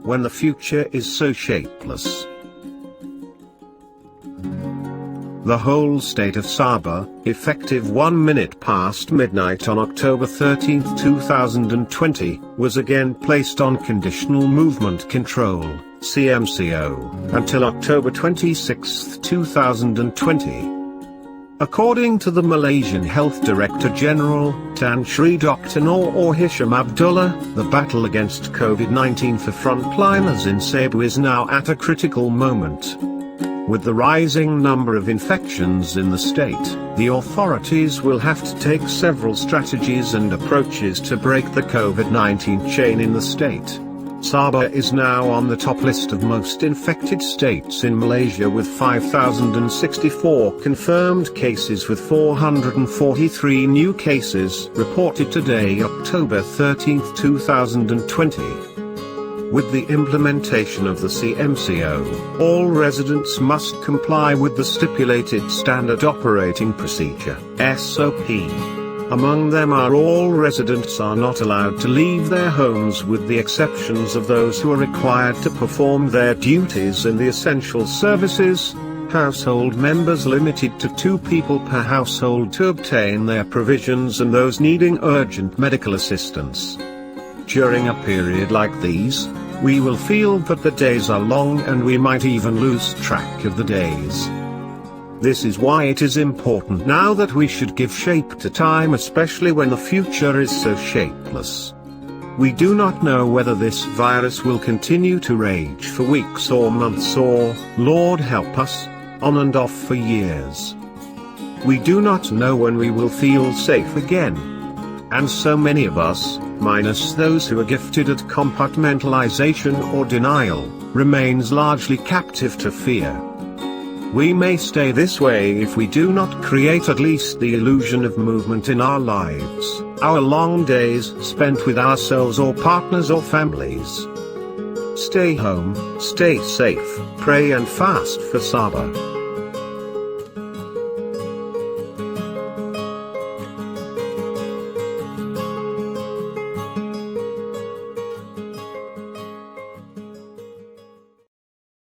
when the future is so shapeless. The whole state of Sabah, effective 1 minute past midnight on October 13, 2020, was again placed on Conditional Movement Control, CMCO, until October 26, 2020. According to the Malaysian Health Director-General, Tan Sri Dr. Noor Hisham Abdullah, the battle against COVID-19 for frontliners in Sabah is now at a critical moment. With the rising number of infections in the state, the authorities will have to take several strategies and approaches to break the COVID-19 chain in the state. Sabah is now on the top list of most infected states in Malaysia with 5,064 confirmed cases, with 443 new cases reported today, October 13, 2020. With the implementation of the CMCO, all residents must comply with the stipulated Standard Operating Procedure (SOP). Among them are all residents are not allowed to leave their homes, with the exceptions of those who are required to perform their duties in the essential services. Household members limited to 2 people per household to obtain their provisions, and those needing urgent medical assistance. During a period like these, we will feel that the days are long and we might even lose track of the days. This is why it is important now that we should give shape to time, especially when the future is so shapeless. We do not know whether this virus will continue to rage for weeks or months, or, Lord help us, on and off for years. We do not know when we will feel safe again. And so many of us, minus those who are gifted at compartmentalization or denial, remains largely captive to fear. We may stay this way if we do not create at least the illusion of movement in our lives, our long days spent with ourselves or partners or families. Stay home, stay safe, pray and fast for Sabah.